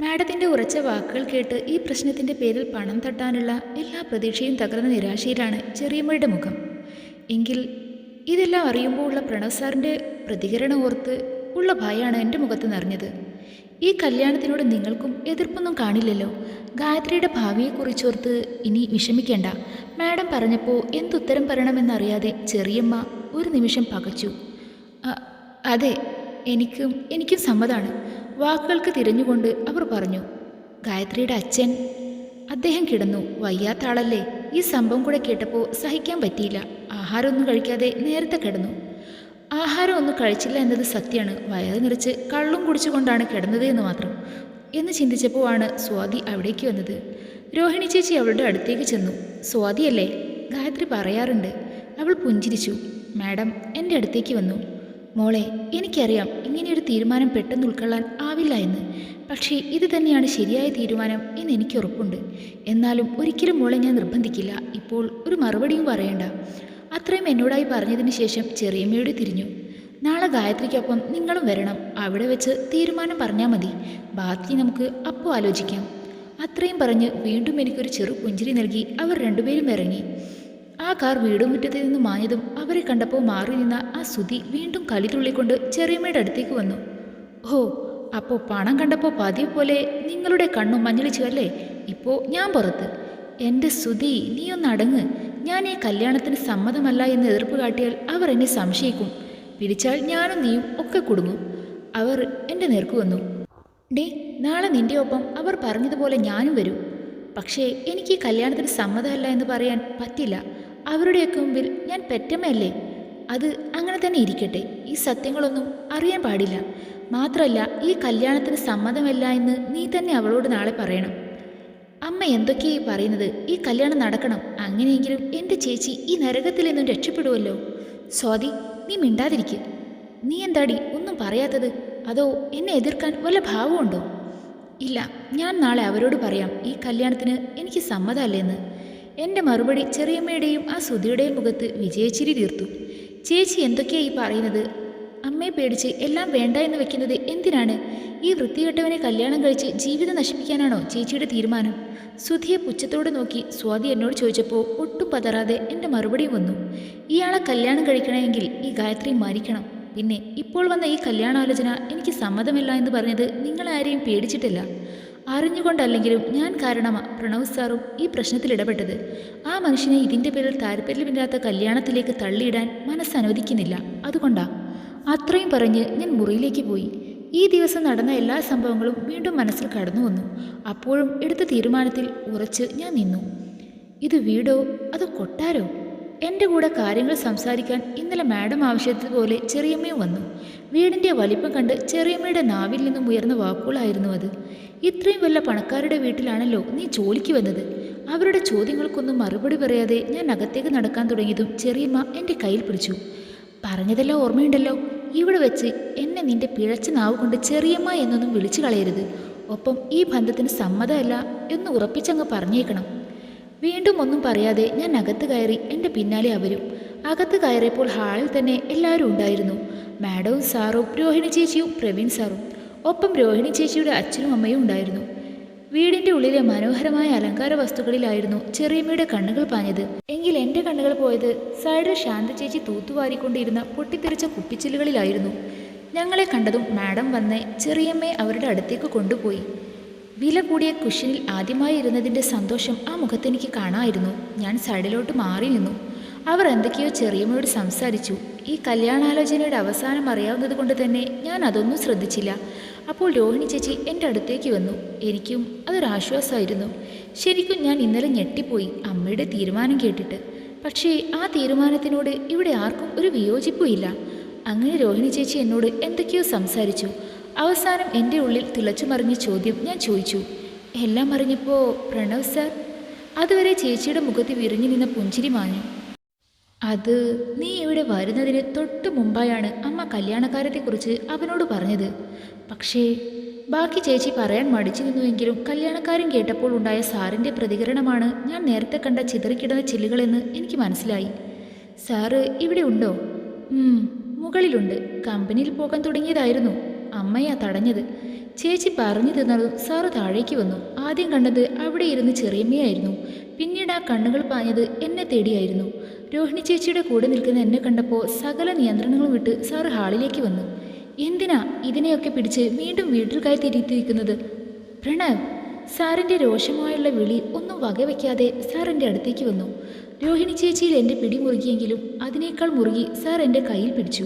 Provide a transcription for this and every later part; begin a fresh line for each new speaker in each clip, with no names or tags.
മാഡത്തിൻ്റെ ഉറച്ച വാക്കുകൾ കേട്ട് ഈ പ്രശ്നത്തിൻ്റെ പേരിൽ പണം തട്ടാനുള്ള എല്ലാ പ്രതീക്ഷയും തകർന്ന നിരാശയിലാണ് ചെറിയമ്മയുടെ മുഖം. എങ്കിൽ ഇതെല്ലാം അറിയുമ്പോൾ ഉള്ള പ്രണവ് സാറിൻ്റെ പ്രതികരണം ഓർത്ത് ഉള്ള ഭയമാണ് എൻ്റെ മുഖത്ത് നിറഞ്ഞത്. ഈ കല്യാണത്തിനോട് നിങ്ങൾക്കും എതിർപ്പൊന്നും കാണില്ലല്ലോ? ഗായത്രിയുടെ ഭാവിയെക്കുറിച്ചോർത്ത് ഇനി വിഷമിക്കേണ്ട. മാഡം പറഞ്ഞപ്പോൾ എന്തുത്തരം പറയണമെന്നറിയാതെ ചെറിയമ്മ ഒരു നിമിഷം പകച്ചു. അതെ, എനിക്കും സമ്മതമാണ്. വാക്കുകൾക്ക് തിരഞ്ഞുകൊണ്ട് അവർ പറഞ്ഞു. ഗായത്രിയുടെ അച്ഛൻ, അദ്ദേഹം കിടന്നു. വയ്യാത്ത ആളല്ലേ. ഈ സംഭവം കൂടെ കേട്ടപ്പോൾ സഹിക്കാൻ പറ്റിയില്ല. ആഹാരമൊന്നും കഴിക്കാതെ നേരത്തെ കിടന്നു. ആഹാരം ഒന്നും കഴിച്ചില്ല എന്നത് സത്യമാണ്. വയറ് നിറച്ച് കള്ളും കുടിച്ചുകൊണ്ടാണ് കിടന്നത് എന്ന് മാത്രം എന്ന് ചിന്തിച്ചപ്പോഴാണ് സ്വാതി അവിടേക്ക് വന്നത്. രോഹിണി ചേച്ചി അവളുടെ അടുത്തേക്ക് ചെന്നു. സ്വാതിയല്ലേ? ഗായത്രി പറയാറുണ്ട്. അവൾ പുഞ്ചിരിച്ചു. മാഡം എൻ്റെ അടുത്തേക്ക് വന്നു. മോളെ, എനിക്കറിയാം ഇങ്ങനെയൊരു തീരുമാനം പെട്ടെന്ന് ഉൾക്കൊള്ളാൻ ആവില്ല എന്ന്. പക്ഷേ ഇത് തന്നെയാണ് ശരിയായ തീരുമാനം എന്ന് എനിക്ക് ഉറപ്പുണ്ട്. എന്നാലും ഒരിക്കലും മോളെ ഞാൻ നിർബന്ധിക്കില്ല. ഇപ്പോൾ ഒരു മറുപടിയും പറയണ്ട. അത്രയും എന്നോടായി പറഞ്ഞതിന് ശേഷം ചെറിയമ്മയോട് തിരിഞ്ഞു. നാളെ ഗായത്രിക്കൊപ്പം നിങ്ങളും വരണം. അവിടെ വെച്ച് തീരുമാനം പറഞ്ഞാൽ മതി. ബാക്കി നമുക്ക് അപ്പോൾ ആലോചിക്കാം. അത്രയും പറഞ്ഞ് വീണ്ടും എനിക്കൊരു ചെറു പുഞ്ചിരി നൽകി അവർ രണ്ടുപേരും ഇറങ്ങി. ആ കാർ വീടുമുറ്റത്തിൽ നിന്ന് മാഞ്ഞതും അവരെ കണ്ടപ്പോൾ മാറി നിന്ന ആ സുധി വീണ്ടും കലിതുള്ളിക്കൊണ്ട് ചെറിയമ്മയുടെ അടുത്തേക്ക് വന്നു. ഓ, അപ്പോൾ പണം കണ്ടപ്പോൾ പതിവ് പോലെ നിങ്ങളുടെ കണ്ണും മഞ്ഞളിച്ചു അല്ലേ? ഇപ്പോൾ ഞാൻ പുറത്ത്. എൻ്റെ സുധി, നീ ഒന്ന് അടങ്ങ്. ഞാൻ ഈ കല്യാണത്തിന് സമ്മതമല്ല എന്ന് എതിർപ്പ് കാട്ടിയാൽ അവർ എന്നെ സംശയിക്കും. പിടിച്ചാൽ ഞാനും നീയും ഒക്കെ കുടുങ്ങും. അവർ എൻ്റെ നേർക്ക് വന്നു. ഡേ, നാളെ നിൻ്റെ ഒപ്പം അവർ പറഞ്ഞതുപോലെ ഞാനും വരും. പക്ഷേ എനിക്ക് ഈ കല്യാണത്തിന് സമ്മതമല്ല എന്ന് പറയാൻ പറ്റില്ല. അവരുടെയൊക്കെ മുമ്പിൽ ഞാൻ പെറ്റമ്മയല്ലേ? അത് അങ്ങനെ തന്നെ ഇരിക്കട്ടെ. ഈ സത്യങ്ങളൊന്നും അറിയാൻ പാടില്ല. മാത്രമല്ല, ഈ കല്യാണത്തിന് സമ്മതമല്ല എന്ന് നീ തന്നെ അവളോട് നാളെ പറയണം. അമ്മ എന്തൊക്കെയായി പറയുന്നത്? ഈ കല്യാണം നടക്കണം. അങ്ങനെയെങ്കിലും എൻ്റെ ചേച്ചി ഈ നരകത്തിൽ നിന്നും രക്ഷപ്പെടുമല്ലോ. സ്വാതി, നീ മിണ്ടാതിരിക്കുക. നീ എന്താടി ഒന്നും പറയാത്തത്? അതോ എന്നെ എതിർക്കാൻ വല്ല ഭാവമുണ്ടോ? ഇല്ല, ഞാൻ നാളെ അവരോട് പറയാം ഈ കല്യാണത്തിന് എനിക്ക് സമ്മതമല്ലെന്ന്. എൻ്റെ മറുപടി ചെറിയമ്മയുടെയും ആ സുധിയുടെയും മുഖത്ത് വിജയച്ചിരി തീർത്തു. ചേച്ചി എന്തൊക്കെയായി പറയുന്നത്? അമ്മയെ പേടിച്ച് എല്ലാം വേണ്ട എന്ന് വെക്കുന്നത് എന്തിനാണ്? ഈ വൃത്തികെട്ടവനെ കല്യാണം കഴിച്ച് ജീവിതം നശിപ്പിക്കാനാണോ ചേച്ചിയുടെ തീരുമാനം? സുധിയെ പുച്ഛത്തോടെ നോക്കി സ്വാതി എന്നോട് ചോദിച്ചപ്പോൾ ഒട്ടും പതറാതെ എൻ്റെ മറുപടിയും വന്നു. ഇയാളെ കല്യാണം കഴിക്കണമെങ്കിൽ ഈ ഗായത്രി മരിക്കണം. പിന്നെ ഇപ്പോൾ വന്ന ഈ കല്യാണാലോചന എനിക്ക് സമ്മതമില്ല എന്ന് പറഞ്ഞത് നിങ്ങളാരെയും പേടിച്ചിട്ടില്ല. അറിഞ്ഞുകൊണ്ടല്ലെങ്കിലും ഞാൻ കാരണമാണ് പ്രണവ് സാറും ഈ പ്രശ്നത്തിൽ ഇടപെട്ടത്. ആ മനുഷ്യനെ ഇതിൻ്റെ പേരിൽ താല്പര്യമില്ലാത്ത കല്യാണത്തിലേക്ക് തള്ളിയിടാൻ മനസ്സനുവദിക്കുന്നില്ല. അതുകൊണ്ടാ. അത്രയും പറഞ്ഞ് ഞാൻ മുറിയിലേക്ക് പോയി. ഈ ദിവസം നടന്ന എല്ലാ സംഭവങ്ങളും വീണ്ടും മനസ്സിൽ കടന്നു വന്നു. അപ്പോഴും എടുത്ത തീരുമാനത്തിൽ ഉറച്ച് ഞാൻ നിന്നു. ഇത് വീടോ അതോ കൊട്ടാരോ? എൻ്റെ കൂടെ കാര്യങ്ങൾ സംസാരിക്കാൻ ഇന്നലെ മാഡം ആവശ്യത്തിപോലെ ചെറിയമ്മയും വന്നു. വീടിൻ്റെ വലിപ്പം കണ്ട് ചെറിയമ്മയുടെ നാവിൽ നിന്നും ഉയർന്ന വാക്കുകളായിരുന്നു അത്. ഇത്രയും വല്ല പണക്കാരുടെ വീട്ടിലാണല്ലോ നീ ജോലിക്ക് വന്നത്. അവരുടെ ചോദ്യങ്ങൾക്കൊന്നും മറുപടി പറയാതെ ഞാൻ അകത്തേക്ക് നടക്കാൻ തുടങ്ങിയതും ചെറിയമ്മ എൻ്റെ കയ്യിൽ പിടിച്ചു. പറഞ്ഞതെല്ലാം ഓർമ്മയുണ്ടല്ലോ? ഇവിടെ വെച്ച് എന്നെ നിന്റെ പിഴച്ച നാവ് കൊണ്ട് ചെറിയമ്മ എന്നൊന്നും വിളിച്ചു കളയരുത്. ഒപ്പം ഈ ബന്ധത്തിന് സമ്മതമല്ല എന്ന് ഉറപ്പിച്ചങ്ങ് പറഞ്ഞേക്കണം. വീണ്ടും ഒന്നും പറയാതെ ഞാൻ അകത്ത് കയറി. എൻ്റെ പിന്നാലെ അവരും. അകത്ത് കയറിയപ്പോൾ ഹാളിൽ തന്നെ എല്ലാവരും ഉണ്ടായിരുന്നു. മാഡവും സാറും രോഹിണി ചേച്ചിയും പ്രവീൺ സാറും. ഒപ്പം രോഹിണി ചേച്ചിയുടെ അച്ഛനും അമ്മയും ഉണ്ടായിരുന്നു. വീടിൻ്റെ ഉള്ളിലെ മനോഹരമായ അലങ്കാര വസ്തുക്കളിലായിരുന്നു ചെറിയമ്മയുടെ കണ്ണുകൾ പാഞ്ഞത്. എങ്കിൽ എൻ്റെ കണ്ണുകൾ പോയത് സൈഡിൽ ശാന്ത ചേച്ചി തൂത്തുവാരിക്കൊണ്ടിരുന്ന പൊട്ടിത്തെറിച്ച കുപ്പിച്ചില്ലുകളിലായിരുന്നു. ഞങ്ങളെ കണ്ടതും മാഡം വന്ന് ചെറിയമ്മയെ അവരുടെ അടുത്തേക്ക് കൊണ്ടുപോയി. വില കൂടിയ കുഷ്യനിൽ ആദ്യമായി ഇരുന്നതിൻ്റെ സന്തോഷം ആ മുഖത്തെനിക്ക് കാണാമായിരുന്നു. ഞാൻ സൈഡിലോട്ട് മാറി നിന്നു. അവർ എന്തൊക്കെയോ ചെറിയമ്മയോട് സംസാരിച്ചു. ഈ കല്യാണാലോചനയുടെ അവസാനം അറിയാവുന്നത് കൊണ്ട് തന്നെ ഞാൻ അതൊന്നും ശ്രദ്ധിച്ചില്ല. അപ്പോൾ രോഹിണി ചേച്ചി എൻ്റെ അടുത്തേക്ക് വന്നു. എനിക്കും അതൊരാശ്വാസമായിരുന്നു. ശരിക്കും ഞാൻ ഇന്നലെ ഞെട്ടിപ്പോയി അമ്മയുടെ തീരുമാനം കേട്ടിട്ട്. പക്ഷേ ആ തീരുമാനത്തിനോട് ഇവിടെ ആർക്കും ഒരു വിയോജിപ്പും ഇല്ല. അങ്ങനെ രോഹിണി ചേച്ചി എന്നോട് എന്തൊക്കെയോ സംസാരിച്ചു. അവസാനം എൻ്റെ ഉള്ളിൽ തിളച്ചുമറിഞ്ഞ ചോദ്യം ഞാൻ ചോദിച്ചു. എല്ലാം അറിഞ്ഞപ്പോൾ പ്രണവ് സാർ? അതുവരെ ചേച്ചിയുടെ മുഖത്ത് വിരിഞ്ഞു നിന്ന പുഞ്ചിരി മാഞ്ഞു. അത് നീ ഇവിടെ വരുന്നതിന് തൊട്ട് മുമ്പായാണ് അമ്മ കല്യാണക്കാരത്തെക്കുറിച്ച് അവനോട് പറഞ്ഞത്. പക്ഷേ ബാക്കി ചേച്ചി പറയാൻ മടിച്ചു നിന്നുവെങ്കിലും കല്യാണക്കാരൻ കേട്ടപ്പോൾ ഉണ്ടായ സാറിൻ്റെ പ്രതികരണമാണ് ഞാൻ നേരത്തെ കണ്ട ചിതറിക്കിടന്ന ചില്ലുകളെന്ന് എനിക്ക് മനസ്സിലായി. സാറ് ഇവിടെ ഉണ്ടോ? മുകളിലുണ്ട്. കമ്പനിയിൽ പോകാൻ തുടങ്ങിയതായിരുന്നു. അമ്മയാ തടഞ്ഞത്. ചേച്ചി പറഞ്ഞു തന്നതും സാറ് താഴേക്ക് വന്നു. ആദ്യം കണ്ടത് അവിടെ ഇരുന്ന് ചെറിയമ്മയായിരുന്നു. പിന്നീട് ആ കണ്ണുകൾ പാഞ്ഞത് എന്നെ തേടിയായിരുന്നു. രോഹിണി ചേച്ചിയുടെ കൂടെ നിൽക്കുന്ന എന്നെ കണ്ടപ്പോൾ സകല നിയന്ത്രണങ്ങളും വിട്ട് സാറ് ഹാളിലേക്ക് വന്നു. എന്തിനാ ഇതിനെയൊക്കെ പിടിച്ച് വീണ്ടും വീട്ടിൽ കയറ്റിയിരിക്കുന്നത്? പ്രണവ്! സാറിൻ്റെ രോഷമായുള്ള വിളി ഒന്നും വകവയ്ക്കാതെ സാർ എൻ്റെ അടുത്തേക്ക് വന്നു. രോഹിണി ചേച്ചിയിൽ എൻ്റെ പിടി മുറുകിയെങ്കിലും അതിനേക്കാൾ മുറുകി സാർ എൻ്റെ കയ്യിൽ പിടിച്ചു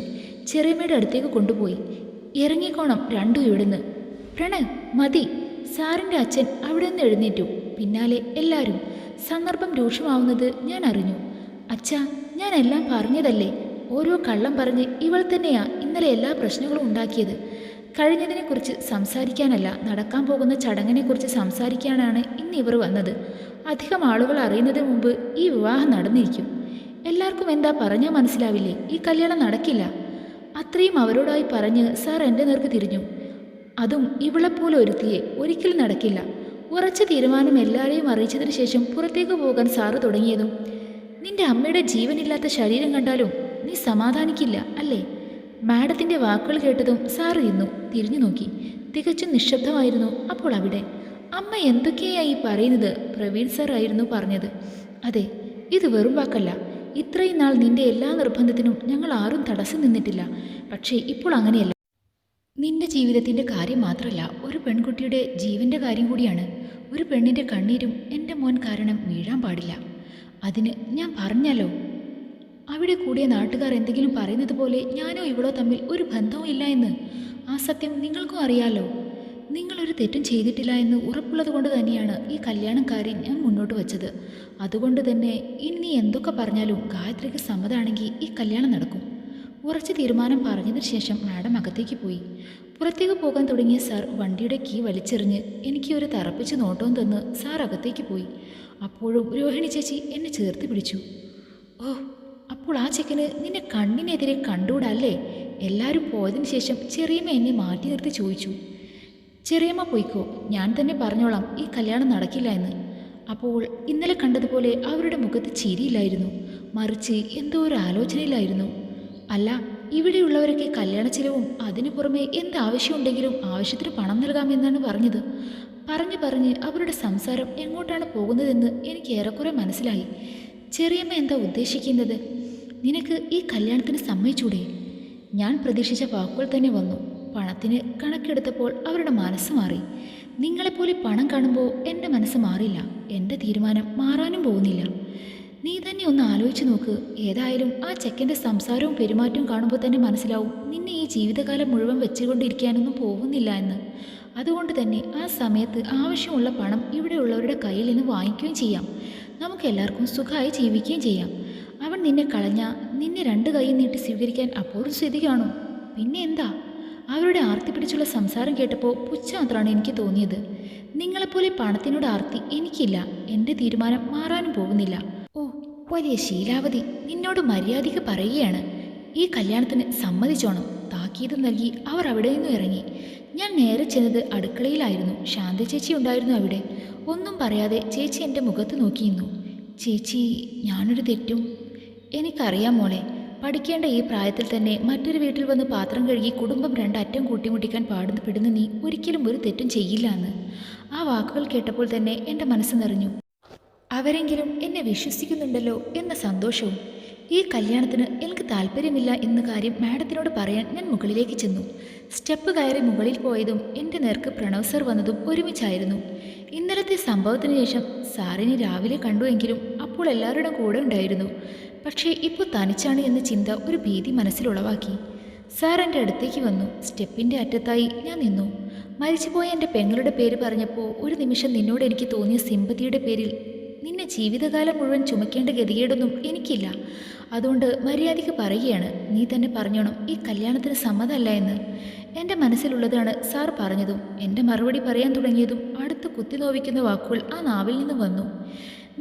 ചെറിയമ്മയുടെ അടുത്തേക്ക് കൊണ്ടുപോയി. ഇറങ്ങിക്കോണം രണ്ടും ഇവിടുന്ന്. പ്രണവ്, മതി! സാറിൻ്റെ അച്ഛൻ അവിടെ നിന്ന് എഴുന്നേറ്റു. പിന്നാലെ എല്ലാവരും. സന്ദർഭം രൂക്ഷമാവുന്നത് ഞാൻ അറിഞ്ഞു. അച്ഛാ, ഞാനെല്ലാം പറഞ്ഞതല്ലേ? ഓരോ കള്ളം പറഞ്ഞ് ഇവൾ തന്നെയാ ഇന്നലെ എല്ലാ പ്രശ്നങ്ങളും ഉണ്ടാക്കിയത്. കഴിഞ്ഞതിനെക്കുറിച്ച് സംസാരിക്കാനല്ല, നടക്കാൻ പോകുന്ന ചടങ്ങിനെക്കുറിച്ച് സംസാരിക്കാനാണ് ഇന്ന് ഇവർ വന്നത്. അധികം ആളുകൾ അറിയുന്നതിന് മുമ്പ് ഈ വിവാഹം നടന്നിരിക്കും. എല്ലാവർക്കും എന്താ പറഞ്ഞാൽ മനസ്സിലാവില്ലേ? ഈ കല്യാണം നടക്കില്ല. അത്രയും അവരോടായി പറഞ്ഞ് സാർ എൻ്റെ നേർക്ക് തിരിഞ്ഞു. അതും ഇവളെപ്പോലെ ഒരുത്തിയെ ഒരിക്കലും നടക്കില്ല. ഉറച്ച തീരുമാനം എല്ലാവരെയും അറിയിച്ചതിന് ശേഷം പുറത്തേക്ക് പോകാൻ സാറ് തുടങ്ങിയതും, നിന്റെ അമ്മയുടെ ജീവനില്ലാത്ത ശരീരം കണ്ടാലും നീ സമാധാനിക്കില്ല അല്ലേ? മാഡത്തിൻ്റെ വാക്കുകൾ കേട്ടതും സാറ് തിരിഞ്ഞു നോക്കി. തികച്ചും നിശബ്ദമായിരുന്നു അപ്പോൾ അവിടെ. അമ്മ എന്തൊക്കെയായി പറയുന്നത്? പ്രവീൺ സാർ ആയിരുന്നു പറഞ്ഞത്. അതെ, ഇത് വെറും വാക്കല്ല. ഇത്രയും നാൾ നിന്റെ എല്ലാ നിർബന്ധത്തിനും ഞങ്ങൾ ആരും തടസ്സം നിന്നിട്ടില്ല. പക്ഷേ ഇപ്പോൾ അങ്ങനെയല്ല. നിന്റെ ജീവിതത്തിൻ്റെ കാര്യം മാത്രമല്ല, ഒരു പെൺകുട്ടിയുടെ ജീവൻ്റെ കാര്യം കൂടിയാണ്. ഒരു പെണ്ണിൻ്റെ കണ്ണീരും എൻ്റെ മോൻ കാരണം വീഴാൻ പാടില്ല. അതിന് ഞാൻ പറഞ്ഞല്ലോ. അവിടെ കൂടിയ നാട്ടുകാർ എന്തെങ്കിലും പറയുന്നത് പോലെ ഞാനോ ഇവളോ തമ്മിൽ ഒരു ബന്ധവും ഇല്ല എന്ന്. ആ സത്യം നിങ്ങൾക്കും അറിയാലോ. നിങ്ങളൊരു തെറ്റും ചെയ്തിട്ടില്ല എന്ന് ഉറപ്പുള്ളത് കൊണ്ട് തന്നെയാണ് ഈ കല്യാണക്കാരി ഞാൻ മുന്നോട്ട് വച്ചത്. അതുകൊണ്ട് തന്നെ ഇനി നീ എന്തൊക്കെ പറഞ്ഞാലും ഗായത്രിക്ക് സമ്മതമാണെങ്കിൽ ഈ കല്യാണം നടക്കും. ഉറച്ച തീരുമാനം പറഞ്ഞതിന് ശേഷം മാഡം അകത്തേക്ക് പോയി. പുറത്തേക്ക് പോകാൻ തുടങ്ങിയ സാർ വണ്ടിയുടെ കീ വലിച്ചെറിഞ്ഞ് എനിക്ക് ഒരു തറപ്പിച്ച് നോട്ടവും തന്ന് സാർ അകത്തേക്ക് പോയി. അപ്പോഴും രോഹിണി ചേച്ചി എന്നെ ചേർത്ത് പിടിച്ചു. ഓ, അപ്പോൾ ആ ചെക്കന് നിന്നെ കണ്ണിനെതിരെ കണ്ടുകൂടല്ലേ? എല്ലാവരും പോയതിനു ശേഷം ചെറിയമ്മ എന്നെ മാറ്റി നിർത്തി ചോദിച്ചു. ചെറിയമ്മ പോയിക്കോ, ഞാൻ തന്നെ പറഞ്ഞോളാം ഈ കല്യാണം നടക്കില്ല എന്ന്. അപ്പോൾ ഇന്നലെ കണ്ടതുപോലെ അവരുടെ മുഖത്ത് ചിരിയില്ലായിരുന്നു, മറിച്ച് എന്തോ ഒരു ആലോചനയിലായിരുന്നു. അല്ല, ഇവിടെയുള്ളവരൊക്കെ കല്യാണ ചിലവും അതിനു പുറമെ എന്താവശ്യമുണ്ടെങ്കിലും ആവശ്യത്തിന് പണം നൽകാമെന്നാണ് പറഞ്ഞത്. പറഞ്ഞ് അവരുടെ സംസാരം എങ്ങോട്ടാണ് പോകുന്നതെന്ന് എനിക്ക് ഏറെക്കുറെ മനസ്സിലായി. ചെറിയമ്മ എന്താ ഉദ്ദേശിക്കുന്നത്? നിനക്ക് ഈ കല്യാണത്തിന് സമ്മതിച്ചൂടെ? ഞാൻ പ്രതീക്ഷിച്ച വാക്കുകൾ തന്നെ വന്നു. പണത്തിന് കണക്കെടുത്തപ്പോൾ അവരുടെ മനസ്സ് മാറി. നിങ്ങളെപ്പോലെ പണം കാണുമ്പോൾ എൻ്റെ മനസ്സ് മാറില്ല. എൻ്റെ തീരുമാനം മാറാനും പോകുന്നില്ല. നീ തന്നെ ഒന്ന് ആലോചിച്ച് നോക്ക്. ഏതായാലും ആ ചെക്കൻ്റെ സംസാരവും പെരുമാറ്റവും കാണുമ്പോൾ തന്നെ മനസ്സിലാവും നിന്നെ ഈ ജീവിതകാലം മുഴുവൻ വെച്ചുകൊണ്ടിരിക്കാനൊന്നും പോകുന്നില്ല എന്ന്. അതുകൊണ്ട് തന്നെ ആ സമയത്ത് ആവശ്യമുള്ള പണം ഇവിടെയുള്ളവരുടെ കയ്യിൽ നിന്ന് വാങ്ങിക്കുകയും ചെയ്യാം. നമുക്ക് എല്ലാവർക്കും സുഖമായി ജീവിക്കുകയും ചെയ്യാം. അവൻ നിന്നെ കളഞ്ഞാൽ നിന്നെ രണ്ട് കൈയും നീട്ടി സ്വീകരിക്കാൻ അപ്പോഴും സ്ഥിതി കാണും. പിന്നെ എന്താ? അവരുടെ ആർത്തി പിടിച്ചുള്ള സംസാരം കേട്ടപ്പോൾ പുച്ഛമാത്രമാണ് എനിക്ക് തോന്നിയത്. നിങ്ങളെപ്പോലെ പണത്തിനോട് ആർത്തി എനിക്കില്ല. എൻ്റെ തീരുമാനം മാറാനും പോകുന്നില്ല. ഓ, വലിയ ശീലാവതി, നിന്നോട് മര്യാദയ്ക്ക് പറയുകയാണ്. ഈ കല്യാണത്തിന് സമ്മതിച്ചോണം. താക്കീത് നൽകി അവർ അവിടെ നിന്നും ഇറങ്ങി. ഞാൻ നേരെ ചെന്നത് അടുക്കളയിലായിരുന്നു. ശാന്ത ചേച്ചി ഉണ്ടായിരുന്നു അവിടെ. ഒന്നും പറയാതെ ചേച്ചി എൻ്റെ മുഖത്ത് നോക്കിയിരുന്നു. ചേച്ചി, ഞാനൊരു തെറ്റും? എനിക്കറിയാം മോളെ, പഠിക്കേണ്ട ഈ പ്രായത്തിൽ തന്നെ മറ്റൊരു വീട്ടിൽ വന്ന് പാത്രം കഴുകി കുടുംബം രണ്ടറ്റം കൂട്ടിമുട്ടിക്കാൻ പെടുന്ന നീ ഒരിക്കലും ഒരു തെറ്റും ചെയ്യില്ല എന്ന്. ആ വാക്കുകൾ കേട്ടപ്പോൾ തന്നെ എൻ്റെ മനസ്സ് നിറഞ്ഞു. അവരെങ്കിലും എന്നെ വിശ്വസിക്കുന്നുണ്ടല്ലോ എന്ന സന്തോഷവും. ഈ കല്യാണത്തിന് എനിക്ക് താല്പര്യമില്ല എന്ന കാര്യം മാഡത്തിനോട് പറയാൻ ഞാൻ മുകളിലേക്ക് ചെന്നു. സ്റ്റെപ്പ് കയറി മുകളിൽ പോയതും എൻ്റെ നേർക്ക് പ്രണവ് സർ വന്നതും ഒരുമിച്ചായിരുന്നു. ഇന്നലത്തെ സംഭവത്തിന് ശേഷം സാറിനെ രാവിലെ കണ്ടുവെങ്കിലും അപ്പോൾ എല്ലാവരുടെ കൂടെ ഉണ്ടായിരുന്നു. പക്ഷേ ഇപ്പോൾ തനിച്ചാണ് എന്ന ചിന്ത ഒരു ഭീതി മനസ്സിലുളവാക്കി. സാർ എൻ്റെ അടുത്തേക്ക് വന്നു. സ്റ്റെപ്പിൻ്റെ അറ്റത്തായി ഞാൻ നിന്നു. മരിച്ചുപോയ എൻ്റെ പെങ്ങളുടെ പേര് പറഞ്ഞപ്പോൾ ഒരു നിമിഷം നിന്നോട് എനിക്ക് തോന്നിയ സിമ്പതിയുടെ പേരിൽ നിന്നെ ജീവിതകാലം മുഴുവൻ ചുമക്കേണ്ട ഗതികേടൊന്നും എനിക്കില്ല. അതുകൊണ്ട് മര്യാദയ്ക്ക് പറയുകയാണ്. നീ തന്നെ പറഞ്ഞോണം ഈ കല്യാണത്തിന് സമ്മതമല്ല എന്ന്. എൻ്റെ മനസ്സിലുള്ളതാണ് സാർ പറഞ്ഞതും എൻ്റെ മറുപടി പറയാൻ തുടങ്ങിയതും അടുത്ത് കുത്തി നോവിക്കുന്ന വാക്കുകൾ ആ നാവിൽ നിന്ന് വന്നു.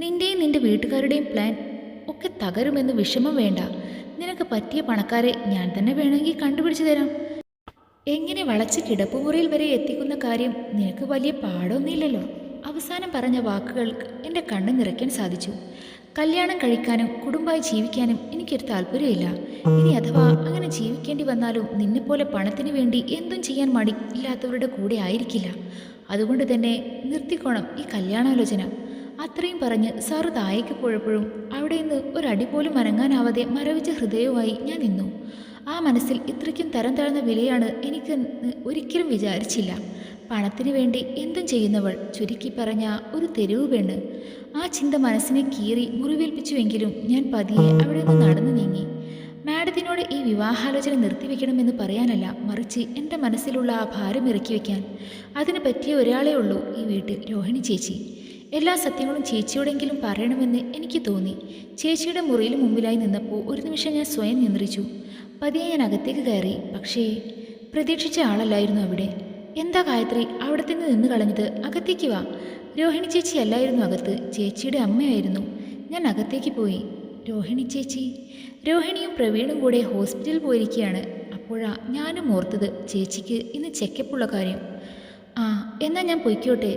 നിൻ്റെയും നിൻ്റെ വീട്ടുകാരുടെയും പ്ലാൻ ഒക്കെ തകരുമെന്ന് വിഷമം വേണ്ട. നിനക്ക് പറ്റിയ പണക്കാരെ ഞാൻ തന്നെ വേണമെങ്കിൽ കണ്ടുപിടിച്ചു തരാം. എങ്ങനെ വളച്ച് കിടപ്പുമുറിയിൽ വരെ എത്തിക്കുന്ന കാര്യം നിനക്ക് വലിയ പാടൊന്നുമില്ലല്ലോ. അവസാനം പറഞ്ഞ വാക്കുകൾക്ക് എൻ്റെ കണ്ണ് നിറയ്ക്കാൻ സാധിച്ചു. കല്യാണം കഴിക്കാനും കുടുംബമായി ജീവിക്കാനും എനിക്കൊരു താല്പര്യമില്ല. ഇനി അഥവാ അങ്ങനെ ജീവിക്കേണ്ടി വന്നാലും നിന്നെപ്പോലെ പണത്തിന് വേണ്ടി എന്തും ചെയ്യാൻ മടിയില്ലാത്തവരുടെ കൂടെ ആയിരിക്കില്ല. അതുകൊണ്ട് തന്നെ നിർത്തിക്കോണം ഈ കല്യാണാലോചന. അത്രയും പറഞ്ഞ് സാറ് താഴേക്ക് പോയപ്പോഴും അവിടെ നിന്ന് ഒരടി പോലും അനങ്ങാനാവാതെ മരവിച്ച ഹൃദയവുമായി ഞാൻ നിന്നു. ആ മനസ്സിൽ ഇത്രയ്ക്കും തരം താഴ്ന്ന വിലയാണ് എനിക്കെന്ന് ഒരിക്കലും വിചാരിച്ചില്ല. പണത്തിന് വേണ്ടി എന്തും ചെയ്യുന്നവൾ, ചുരുക്കി പറഞ്ഞ ഒരു തെരുവ് പെണ്ണ്. ആ ചിന്ത മനസ്സിനെ കീറി മുറിവേൽപ്പിച്ചുവെങ്കിലും ഞാൻ പതിയെ അവിടെ നിന്ന് നടന്നു നീങ്ങി. മാഡത്തിനോട് ഈ വിവാഹാലോചന നിർത്തിവെക്കണമെന്ന് പറയാനല്ല, മറിച്ച് എൻ്റെ മനസ്സിലുള്ള ആ ഭാരം ഇറക്കി വയ്ക്കാൻ. അതിന് പറ്റിയ ഒരാളേ ഉള്ളൂ ഈ വീട്ടിൽ, രോഹിണി ചേച്ചി. എല്ലാ സത്യങ്ങളും ചേച്ചിയോടെങ്കിലും പറയണമെന്ന് എനിക്ക് തോന്നി. ചേച്ചിയുടെ മുറിയിൽ മുമ്പിലായി നിന്നപ്പോൾ ഒരു നിമിഷം ഞാൻ സ്വയം നിയന്ത്രിച്ചു. പതിയെ ഞാൻ അകത്തേക്ക് കയറി. പക്ഷേ പ്രതീക്ഷിച്ച ആളല്ലായിരുന്നു അവിടെ. എന്താ ഗായത്രി അവിടെ നിന്ന് കളഞ്ഞത്? അകത്തേക്ക് വാ. രോഹിണി ചേച്ചി അല്ലായിരുന്നു അകത്ത്, ചേച്ചിയുടെ അമ്മയായിരുന്നു. ഞാൻ അകത്തേക്ക് പോയി. രോഹിണി ചേച്ചി? രോഹിണിയും പ്രവീണും കൂടെ ഹോസ്പിറ്റലിൽ പോയിരിക്കുകയാണ്. അപ്പോഴാ ഞാനും ഓർത്തത് ചേച്ചിക്ക് ഇന്ന് ചെക്കപ്പുള്ള കാര്യം. ആ എന്നാൽ ഞാൻ പൊയ്ക്കോട്ടെ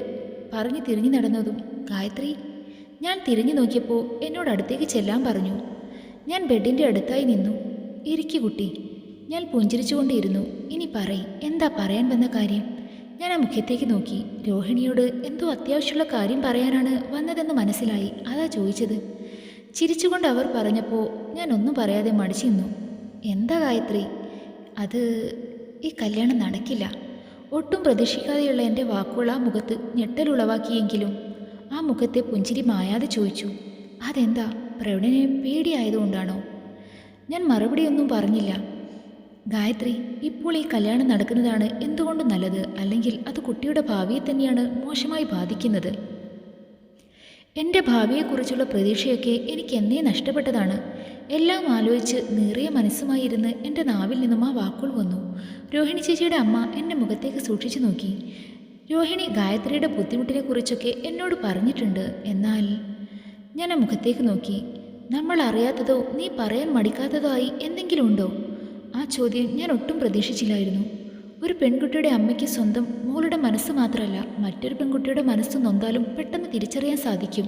പറഞ്ഞ് തിരിഞ്ഞു നടന്നതും ഗായത്രി. ഞാൻ തിരിഞ്ഞു നോക്കിയപ്പോൾ എന്നോട് അടുത്തേക്ക് ചെല്ലാൻ പറഞ്ഞു. ഞാൻ ബെഡിൻ്റെ അടുത്തായി നിന്നു. ഇരിക്കു കുട്ടി. ഞാൻ പുഞ്ചിരിച്ചുകൊണ്ടിരുന്നു. ഇനി പറയ്, എന്താ പറയാൻ വന്ന കാര്യം? ഞാൻ ആ മുഖത്തേക്ക് നോക്കി. രോഹിണിയോട് എന്തോ അത്യാവശ്യമുള്ള കാര്യം പറയാനാണ് വന്നതെന്ന് മനസ്സിലായി. അതാ ചോദിച്ചത്. ചിരിച്ചുകൊണ്ട് അവർ പറഞ്ഞപ്പോൾ ഞാൻ ഒന്നും പറയാതെ മടിച്ചു നിന്നു. എന്താ ഗായത്രി? അത് ഈ കല്യാണം നടക്കില്ല. ഒട്ടും പ്രതീക്ഷിക്കാതെയുള്ള എൻ്റെ വാക്കുകൾ ആ മുഖത്ത് ഞെട്ടലുളവാക്കിയെങ്കിലും ആ മുഖത്തെ പുഞ്ചിരി മായാതെ ചോദിച്ചു. അതെന്താ? പ്രവീണിനെ പേടിയായതുകൊണ്ടാണോ? ഞാൻ മറുപടിയൊന്നും പറഞ്ഞില്ല. ഗായത്രി, ഇപ്പോൾ ഈ കല്യാണം നടക്കുന്നതാണ് എന്തുകൊണ്ടും നല്ലത്. അല്ലെങ്കിൽ അത് കുട്ടിയുടെ ഭാവിയെ തന്നെയാണ് മോശമായി ബാധിക്കുന്നത്. എൻ്റെ ഭാവിയെക്കുറിച്ചുള്ള പ്രതീക്ഷയൊക്കെ എനിക്ക് എന്നേ നഷ്ടപ്പെട്ടതാണ്. എല്ലാം ആലോചിച്ച് നീറിയ മനസ്സുമായിരുന്ന് എൻ്റെ നാവിൽ നിന്നും ആ വാക്കുകൾ വന്നു. രോഹിണി ചേച്ചിയുടെ അമ്മ എൻ്റെ മുഖത്തേക്ക് സൂക്ഷിച്ചു നോക്കി. രോഹിണി ഗായത്രിയുടെ ബുദ്ധിമുട്ടിനെക്കുറിച്ചൊക്കെ എന്നോട് പറഞ്ഞിട്ടുണ്ട്. എന്നാൽ ഞാൻ ആ മുഖത്തേക്ക് നോക്കി. നമ്മൾ അറിയാത്തതോ നീ പറയാൻ മടിക്കാത്തതോ ആയി എന്തെങ്കിലും ഉണ്ടോ? ആ ചോദ്യം ഞാൻ ഒട്ടും പ്രതീക്ഷിച്ചില്ലായിരുന്നു. ഒരു പെൺകുട്ടിയുടെ അമ്മയ്ക്ക് സ്വന്തം മോളുടെ മനസ്സ് മാത്രമല്ല, മറ്റൊരു പെൺകുട്ടിയുടെ മനസ്സ് നൊന്താലും പെട്ടെന്ന് തിരിച്ചറിയാൻ സാധിക്കും.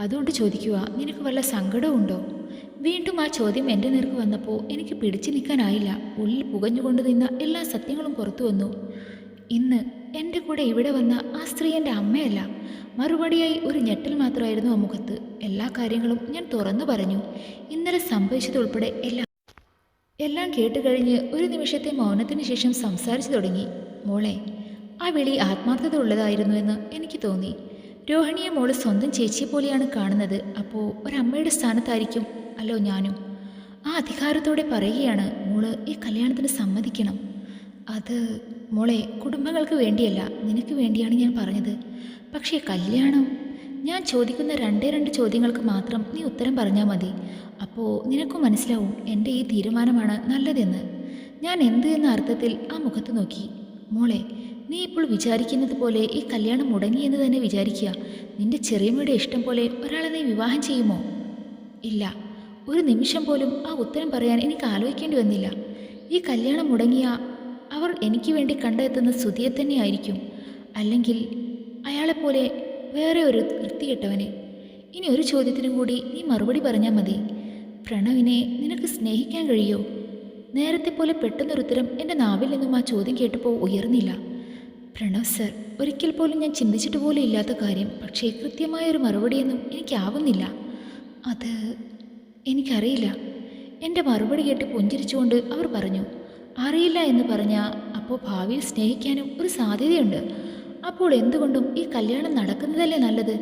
അതുകൊണ്ട് ചോദിക്കുക, നിനക്ക് വല്ല സങ്കടവും ഉണ്ടോ? വീണ്ടും ആ ചോദ്യം എൻ്റെ നേർക്ക് വന്നപ്പോൾ എനിക്ക് പിടിച്ചു നിൽക്കാനായില്ല. ഉള്ളിൽ പുകഞ്ഞുകൊണ്ട് നിന്ന എല്ലാ സത്യങ്ങളും പുറത്തു വന്നു. ഇന്ന് എൻ്റെ കൂടെ ഇവിടെ വന്ന ആ സ്ത്രീ എൻ്റെ അമ്മയല്ല. മറുപടിയായി ഒരു ഞെട്ടൽ മാത്രമായിരുന്നു ആ മുഖത്ത്. എല്ലാ കാര്യങ്ങളും ഞാൻ തുറന്നു പറഞ്ഞു. ഇന്നലെ സംഭവിച്ചതുൾപ്പെടെ എല്ലാം കേട്ടുകഴിഞ്ഞ് ഒരു നിമിഷത്തെ മൗനത്തിന് ശേഷം സംസാരിച്ചു തുടങ്ങി. മോളെ, ആ വിളി ആത്മാർത്ഥത ഉള്ളതായിരുന്നു എന്ന് എനിക്ക് തോന്നി. രോഹിണിയെ മോള് സ്വന്തം ചേച്ചിയെ പോലെയാണ് കാണുന്നത്. അപ്പോൾ ഒരമ്മയുടെ സ്ഥാനത്തായിരിക്കും അല്ലോ ഞാനും. ആ അധികാരത്തോടെ പറയുകയാണ്, മോള് ഈ കല്യാണത്തിന് സമ്മതിക്കണം. അത് മോളെ, കുടുംബങ്ങൾക്ക് വേണ്ടിയല്ല, നിനക്ക് വേണ്ടിയാണ് ഞാൻ പറഞ്ഞത്. പക്ഷേ കല്യാണം, ഞാൻ ചോദിക്കുന്ന രണ്ട് ചോദ്യങ്ങൾക്ക് മാത്രം നീ ഉത്തരം പറഞ്ഞാൽ മതി. അപ്പോൾ നിനക്കും മനസ്സിലാവും എൻ്റെ ഈ തീരുമാനമാണ് നല്ലതെന്ന്. ഞാൻ എന്ത് എന്ന അർത്ഥത്തിൽ ആ മുഖത്ത് നോക്കി. മോളെ, നീ ഇപ്പോൾ വിചാരിക്കുന്നത് പോലെ ഈ കല്യാണം മുടങ്ങിയെന്ന് തന്നെ വിചാരിക്കുക. നിന്റെ ചെറിയമ്മയുടെ ഇഷ്ടം പോലെ ഒരാളെ നീ വിവാഹം ചെയ്യുമോ? ഇല്ല. ഒരു നിമിഷം പോലും ആ ഉത്തരം പറയാൻ എനിക്ക് ആലോചിക്കേണ്ടി വന്നില്ല. ഈ കല്യാണം മുടങ്ങിയ അവർ എനിക്ക് വേണ്ടി കണ്ടെത്തുന്ന സുധിയെ തന്നെയായിരിക്കും. അല്ലെങ്കിൽ അയാളെപ്പോലെ വേറെ ഒരു വൃത്തികെട്ടവനെ. ഇനി ഒരു ചോദ്യത്തിനും കൂടി നീ മറുപടി പറഞ്ഞാൽ മതി. പ്രണവിനെ നിനക്ക് സ്നേഹിക്കാൻ കഴിയോ? നേരത്തെ പോലെ പെട്ടെന്നൊരുത്തരം എൻ്റെ നാവിൽ നിന്നും ആ ചോദ്യം കേട്ടപ്പോൾ ഉയർന്നില്ല. പ്രണവ് സർ, ഒരിക്കൽ പോലും ഞാൻ ചിന്തിച്ചിട്ട് പോലും ഇല്ലാത്ത കാര്യം. പക്ഷേ കൃത്യമായൊരു മറുപടിയൊന്നും എനിക്കാവുന്നില്ല. അത് എനിക്കറിയില്ല. എൻ്റെ മറുപടി കേട്ട് പുഞ്ചിരിച്ചുകൊണ്ട് അവർ പറഞ്ഞു. അറിയില്ല എന്ന് പറഞ്ഞാൽ അപ്പോൾ ഭാവിയിൽ സ്നേഹിക്കാനും ഒരു സാധ്യതയുണ്ട്. അപ്പോൾ എന്തുകൊണ്ടും ഈ കല്യാണം നടക്കുന്നതല്ലേ നല്ലത്.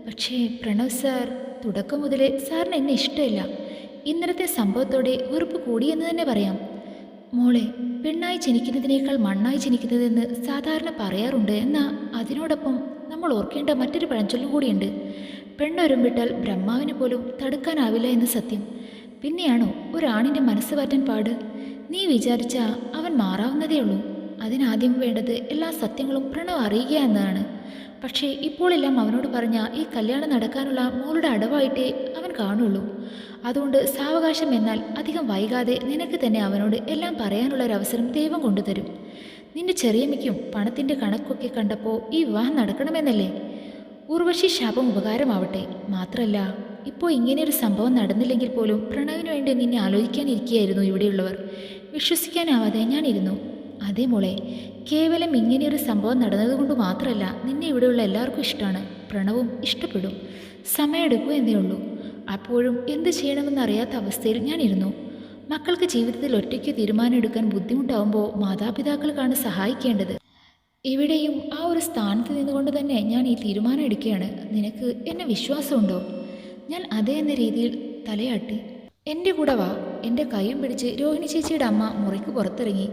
പക്ഷേ പ്രണവ് സാർ, തുടക്കം മുതലേ സാറിന് എന്നെ ഇഷ്ടമില്ല. ഇന്നലത്തെ സംഭവത്തോടെ വെറുപ്പ് കൂടിയെന്ന് തന്നെ പറയാം. മോളെ, പെണ്ണായി ജനിക്കുന്നതിനേക്കാൾ മണ്ണായി ജനിക്കുന്നതെന്ന് സാധാരണ പറയാറുണ്ട്. എന്നാൽ അതിനോടൊപ്പം നമ്മൾ ഓർക്കേണ്ട മറ്റൊരു പഴഞ്ചൊല്ലും കൂടിയുണ്ട്. പെണ്ണൊരുമ്പിട്ടാൽ ബ്രഹ്മാവിന് പോലും തടുക്കാനാവില്ല എന്ന സത്യം. പിന്നെയാണോ ഒരാണിൻ്റെ മനസ്സ് മാറ്റാൻ പാട്? നീ വിചാരിച്ച അവൻ മാറാവുന്നതേ ഉള്ളൂ. അതിനാദ്യം വേണ്ടത് എല്ലാ സത്യങ്ങളും പ്രണവ് അറിയുക എന്നതാണ്. പക്ഷേ ഇപ്പോഴെല്ലാം അവനോട് പറഞ്ഞ ഈ കല്യാണം നടക്കാനുള്ള മോളുടെ അടവായിട്ടേ അവൻ കാണുള്ളൂ. അതുകൊണ്ട് സാവകാശം എന്നാൽ അധികം വൈകാതെ നിനക്ക് തന്നെ അവനോട് എല്ലാം പറയാനുള്ള ഒരവസരം ദൈവം കൊണ്ടുതരും. നിന്റെ ചെറിയമ്മയ്ക്കും പണത്തിൻ്റെ കണക്കൊക്കെ കണ്ടപ്പോൾ ഈ വിവാഹം നടക്കണമെന്നല്ലേ? ഉർവശി ശാപം ഉപകാരമാവട്ടെ. മാത്രമല്ല ഇപ്പോൾ ഇങ്ങനെയൊരു സംഭവം നടന്നില്ലെങ്കിൽ പോലും പ്രണവിന് വേണ്ടി നിന്നെ ആലോചിക്കാനിരിക്കുകയായിരുന്നു ഇവിടെയുള്ളവർ. വിശ്വസിക്കാനാവാതെ ഞാനിരുന്നു. അതേ മോളെ, കേവലം ഇങ്ങനെയൊരു സംഭവം നടന്നതുകൊണ്ട് മാത്രമല്ല നിന്നെ ഇവിടെയുള്ള എല്ലാവർക്കും ഇഷ്ടമാണ്. പ്രണവും ഇഷ്ടപ്പെടും. സമയമെടുക്കൂ എന്നേ ഉള്ളൂ. അപ്പോഴും എന്ത് ചെയ്യണമെന്നറിയാത്ത അവസ്ഥയിൽ ഞാനിരുന്നു. മക്കൾക്ക് ജീവിതത്തിൽ ഒറ്റയ്ക്ക് തീരുമാനമെടുക്കാൻ ബുദ്ധിമുട്ടാവുമ്പോൾ മാതാപിതാക്കൾക്കാണ് സഹായിക്കേണ്ടത്. ഇവിടെയും ആ ഒരു സ്ഥാനത്ത് നിന്നുകൊണ്ട് തന്നെ ഞാൻ ഈ തീരുമാനം എടുക്കുകയാണ്. നിനക്ക് എന്നെ വിശ്വാസമുണ്ടോ? ഞാൻ അതേ എന്ന രീതിയിൽ തലയാട്ടി. എൻ്റെ കൂടെ വാ. എൻ്റെ കൈയും പിടിച്ച് രോഹിണി ചേച്ചിയുടെ അമ്മ മുറിക്ക് പുറത്തിറങ്ങി.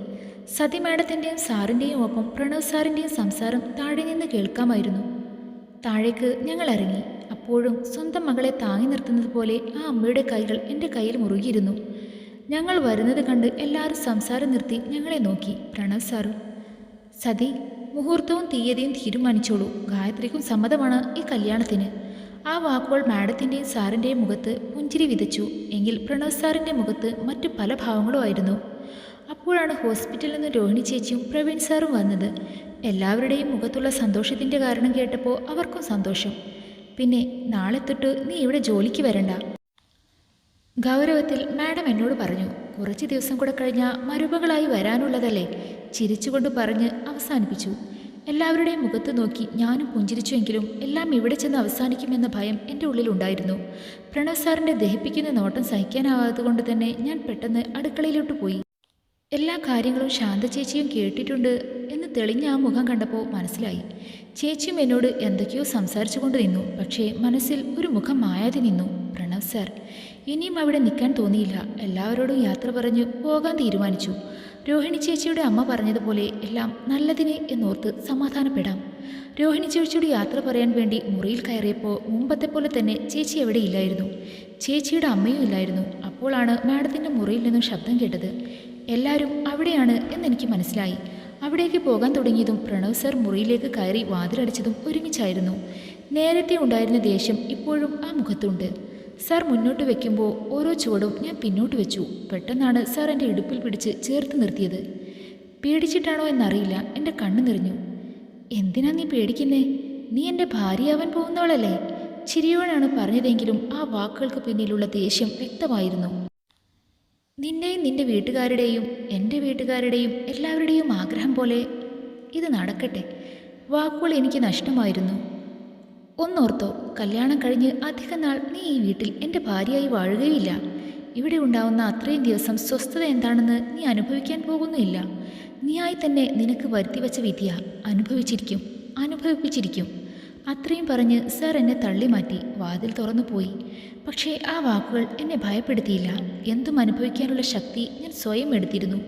സതി മാഡത്തിൻ്റെയും സാറിൻ്റെയും ഒപ്പം പ്രണവ് സാറിൻ്റെയും സംസാരം താഴെ നിന്ന് കേൾക്കാമായിരുന്നു. താഴേക്ക് ഞങ്ങൾ ഇറങ്ങി. അപ്പോഴും സ്വന്തം മകളെ താങ്ങി നിർത്തുന്നത് പോലെ ആ അമ്മയുടെ കൈകൾ എൻ്റെ കയ്യിൽ മുറുകിയിരുന്നു. ഞങ്ങൾ വരുന്നത് കണ്ട് എല്ലാവരും സംസാരം നിർത്തി ഞങ്ങളെ നോക്കി. പ്രണവ് സാറും, സതി, മുഹൂർത്തവും തീയതിയും തീരുമാനിച്ചോളൂ. ഗായത്രിക്കും സമ്മതമാണ് ഈ കല്യാണത്തിന്. ആ വാക്കുകൾ മാഡത്തിൻ്റെയും സാറിൻ്റെയും മുഖത്ത് പുഞ്ചിരി വിതച്ചു. എങ്കിൽ പ്രണവ് സാറിൻ്റെ മുഖത്ത് മറ്റു പല ഭാവങ്ങളും ആയിരുന്നു. അപ്പോഴാണ് ഹോസ്പിറ്റലിൽ നിന്ന് രോഹിണി ചേച്ചിയും പ്രവീൺ സാറും വന്നത്. എല്ലാവരുടെയും മുഖത്തുള്ള സന്തോഷത്തിൻ്റെ കാരണം കേട്ടപ്പോൾ അവർക്കും സന്തോഷം. പിന്നെ നാളെ തൊട്ട് നീ ഇവിടെ ജോലിക്ക് വരണ്ട, ഗൗരവത്തിൽ മാഡം എന്നോട് പറഞ്ഞു. കുറച്ച് ദിവസം കൂടെ കഴിഞ്ഞാൽ മരുമകളായി വരാനുള്ളതല്ലേ, ചിരിച്ചുകൊണ്ട് പറഞ്ഞ് അവസാനിപ്പിച്ചു. എല്ലാവരുടെയും മുഖത്ത് നോക്കി ഞാനും പുഞ്ചിരിച്ചുവെങ്കിലും എല്ലാം ഇവിടെ ചെന്ന് അവസാനിക്കുമെന്ന ഭയം എൻ്റെ ഉള്ളിലുണ്ടായിരുന്നു. പ്രണവ് സാറിൻ്റെ ദഹിപ്പിക്കുന്ന നോട്ടം സഹിക്കാനാവാത്തതുകൊണ്ട് തന്നെ ഞാൻ പെട്ടെന്ന് അടുക്കളയിലോട്ട് പോയി. എല്ലാ കാര്യങ്ങളും ശാന്ത ചേച്ചിയും കേട്ടിട്ടുണ്ട് എന്ന് തെളിഞ്ഞ ആ മുഖം കണ്ടപ്പോൾ മനസ്സിലായി. ചേച്ചിയും എന്നോട് എന്തൊക്കെയോ സംസാരിച്ചു കൊണ്ട് നിന്നു. പക്ഷേ മനസ്സിൽ ഒരു മുഖം മായാതെ നിന്നു. പ്രണവ് സാർ. ഇനിയും അവിടെ നിൽക്കാൻ തോന്നിയില്ല. എല്ലാവരോടും യാത്ര പറഞ്ഞു പോകാൻ തീരുമാനിച്ചു. രോഹിണി ചേച്ചിയുടെ അമ്മ പറഞ്ഞതുപോലെ എല്ലാം നല്ലതിന് എന്നോർത്ത് സമാധാനപ്പെടാം. രോഹിണി ചേച്ചിയുടെ യാത്ര പറയാൻ വേണ്ടി മുറിയിൽ കയറിയപ്പോൾ മുമ്പത്തെ പോലെ തന്നെ ചേച്ചി എവിടെ ഇല്ലായിരുന്നു. ചേച്ചിയുടെ അമ്മയും ഇല്ലായിരുന്നു. അപ്പോഴാണ് മാഡത്തിൻ്റെ മുറിയിൽ നിന്നും ശബ്ദം കേട്ടത്. എല്ലാവരും അവിടെയാണ് എന്നെനിക്ക് മനസ്സിലായി. അവിടേക്ക് പോകാൻ തുടങ്ങിയതും പ്രണവ് സാർ മുറിയിലേക്ക് കയറി വാതിലടച്ചതും ഒരുമിച്ചായിരുന്നു. നേരത്തെ ഉണ്ടായിരുന്ന ദേഷ്യം ഇപ്പോഴും ആ മുഖത്തുണ്ട്. സാർ മുന്നോട്ട് വയ്ക്കുമ്പോൾ ഓരോ ചുവടും ഞാൻ പിന്നോട്ട് വെച്ചു. പെട്ടെന്നാണ് സാർ എൻ്റെ ഇടുപ്പിൽ പിടിച്ച് ചേർത്ത് നിർത്തിയത്. പേടിച്ചിട്ടാണോ എന്നറിയില്ല, എൻ്റെ കണ്ണ് നിറഞ്ഞു. എന്തിനാ നീ പേടിക്കുന്നേ? നീ എൻ്റെ ഭാര്യയാവാൻ പോകുന്നവളല്ലേ? ചിരിയോടാണ് പറഞ്ഞതെങ്കിലും ആ വാക്കുകൾക്ക് പിന്നിലുള്ള ദേഷ്യം വ്യക്തമായിരുന്നു. നിന്റെയും നിന്റെ വീട്ടുകാരുടെയും എൻ്റെ വീട്ടുകാരുടെയും എല്ലാവരുടെയും ആഗ്രഹം പോലെ ഇത് നടക്കട്ടെ. വാക്കുകൾ എനിക്ക് നഷ്ടമായിരുന്നു. ഒന്നോർത്തോ, കല്യാണം കഴിഞ്ഞ് അധികം നാൾ നീ ഈ വീട്ടിൽ എൻ്റെ ഭാര്യയായി വാഴുകയില്ല. ഇവിടെ ഉണ്ടാവുന്ന അത്രയും ദിവസം സ്വസ്ഥത എന്താണെന്ന് നീ അനുഭവിക്കാൻ പോകുന്നില്ല. നീയായി തന്നെ നിനക്ക് വരുത്തിവെച്ച വിധിയ അനുഭവിപ്പിച്ചിരിക്കും. അത്രയും പറഞ്ഞ് സാർ എന്നെ തള്ളി മാറ്റി വാതിൽ തുറന്നു പോയി. പക്ഷേ ആ വാക്കുകൾ എന്നെ ഭയപ്പെടുത്തിയില്ല. എന്തും അനുഭവിക്കാനുള്ള ശക്തി ഞാൻ സ്വയം എടുത്തിരുന്നു.